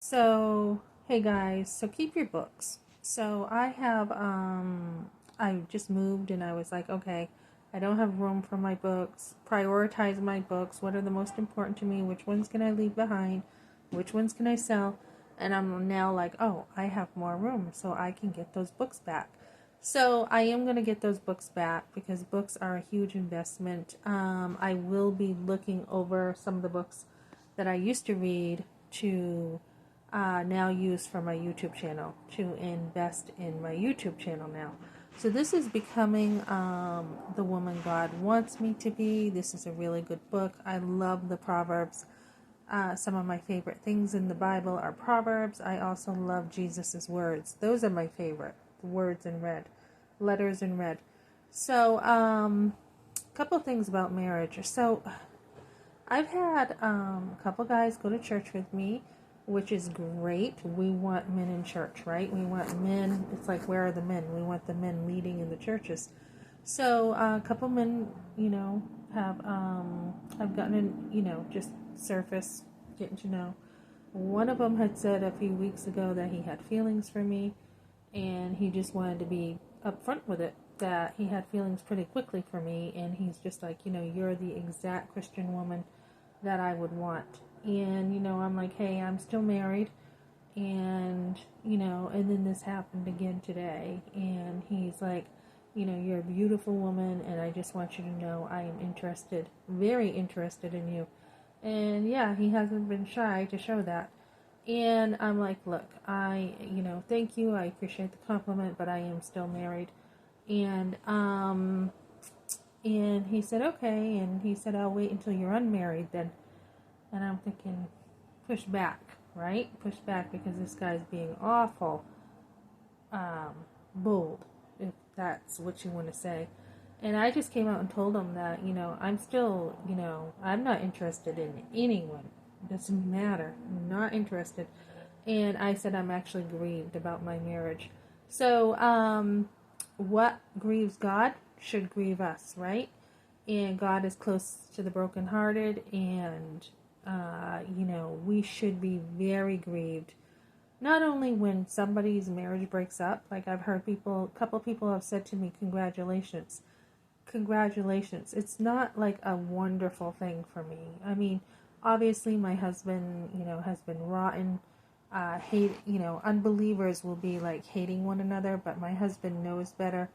So, hey guys, so keep your books. So, I just moved and I was like, okay, I don't have room for my books. Prioritize my books. What are the most important to me? Which ones can I leave behind? Which ones can I sell? And I'm now like, oh, I have more room, so I can get those books back. So I am going to get those books back because books are a huge investment. I will be looking over some of the books that I used to read to now use for my YouTube channel, to invest in my YouTube channel now. So this is becoming the woman God wants me to be. This is a really good book. I love the Proverbs. Some of my favorite things in the Bible are Proverbs. I also love Jesus's words. Those are my favorite words in red, letters in red. So, a couple things about marriage. So, I've had a couple guys go to church with me, which is great. We want men in church, right? We want men. It's like, where are the men? We want the men leading in the churches. So a couple men, have I've gotten in, just surface getting to know. One of them had said a few weeks ago that he had feelings for me, and he just wanted to be upfront with it, that he had feelings pretty quickly for me, and he's just like, you're the exact Christian woman that I would want. And, I'm like, hey, I'm still married. And, and then this happened again today. And he's like, you're a beautiful woman, and I just want you to know I am interested, very interested in you. And yeah, he hasn't been shy to show that. And I'm like, look, thank you. I appreciate the compliment, but I am still married. And, and he said, okay. And he said, I'll wait until you're unmarried then. And I'm thinking, push back, right? Push back because this guy's being awful bold, if that's what you want to say. And I just came out and told him that, I'm still, I'm not interested in anyone. It doesn't matter. I'm not interested. And I said I'm actually grieved about my marriage. So, what grieves God should grieve us, right? And God is close to the brokenhearted, and we should be very grieved. Not only when somebody's marriage breaks up, like I've heard a couple people have said to me, congratulations. Congratulations. It's not like a wonderful thing for me. I mean, obviously my husband, has been rotten. Unbelievers will be like hating one another, but my husband knows better.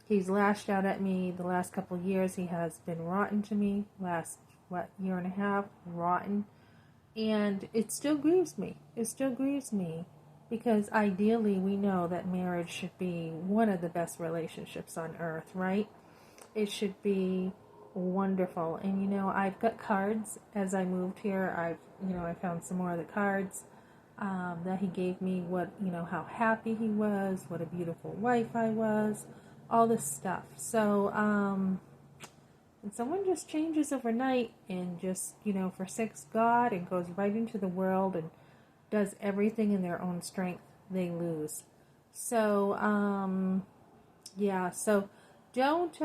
He's lashed out at me the last couple of years. He has been rotten to me. Last, year and a half, rotten. And it still grieves me. It still grieves me because ideally we know that marriage should be one of the best relationships on earth, right? It should be wonderful. And I've got cards as I moved here. I found some more of the cards that he gave me. How happy he was, what a beautiful wife I was, all this stuff. So, and someone just changes overnight and just, forsakes God and goes right into the world and does everything in their own strength, they lose. So, yeah, so don't,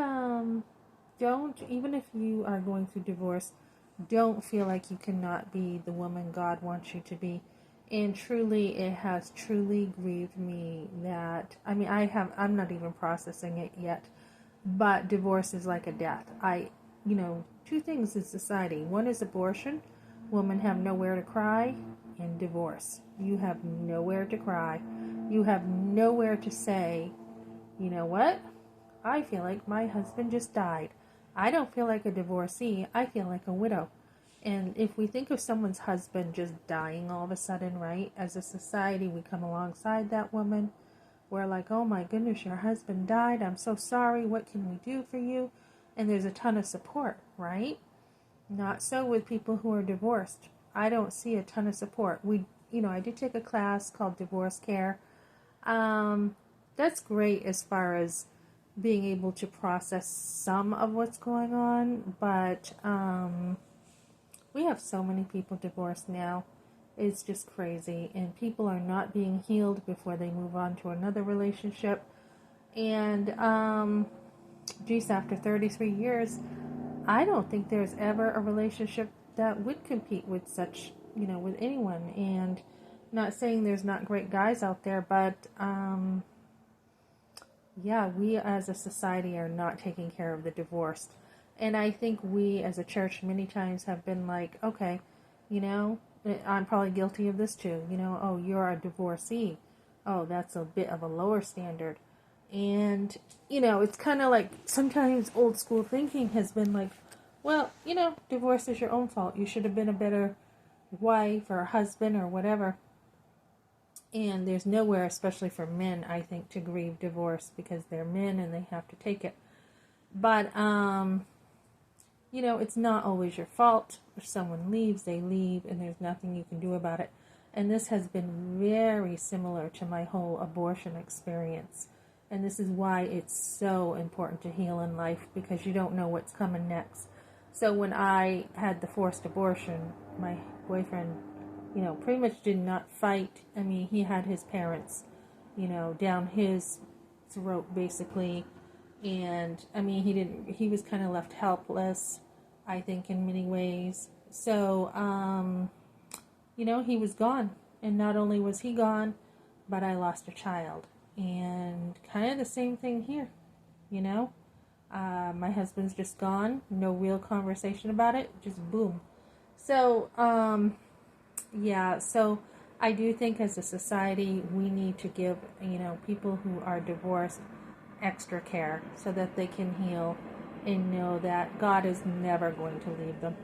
even if you are going through divorce, don't feel like you cannot be the woman God wants you to be. And truly, it has truly grieved me that, I'm not even processing it yet, but divorce is like a death. Two things in society. One is abortion. Women have nowhere to cry. And divorce. You have nowhere to cry. You have nowhere to say, you know what? I feel like my husband just died. I don't feel like a divorcee. I feel like a widow. And if we think of someone's husband just dying all of a sudden, right? As a society, we come alongside that woman. We're like, oh my goodness, your husband died. I'm so sorry. What can we do for you? And there's a ton of support, right? Not so with people who are divorced. I don't see a ton of support. I did take a class called Divorce Care. That's great as far as being able to process some of what's going on, but we have so many people divorced now. It's just crazy, and people are not being healed before they move on to another relationship. And geez, after 33 years, I don't think there's ever a relationship that would compete with such, with anyone. And Not saying there's not great guys out there, but yeah, we as a society are not taking care of the divorced. And I think we as a church many times have been like, okay, you know, I'm probably guilty of this too. You know, oh, you're a divorcee. Oh, that's a bit of a lower standard. And, you know, it's kind of like sometimes old school thinking has been like, well, you know, divorce is your own fault. You should have been a better wife or husband or whatever. And there's nowhere, especially for men, I think, to grieve divorce because they're men and they have to take it. But, you know, it's not always your fault. If someone leaves, they leave, and there's nothing you can do about it. And this has been very similar to my whole abortion experience. And this is why it's so important to heal in life, because you don't know what's coming next. So when I had the forced abortion, my boyfriend, you know, pretty much did not fight. I mean, he had his parents, you know, down his throat basically. And I mean, he was kind of left helpless, I think, in many ways. So, you know, he was gone. And not only was he gone, but I lost a child. And kind of the same thing here, you know. My husband's just gone. No real conversation about it. Just boom. So, yeah, so I do think as a society we need to give, you know, people who are divorced extra care so that they can heal and know that God is never going to leave them.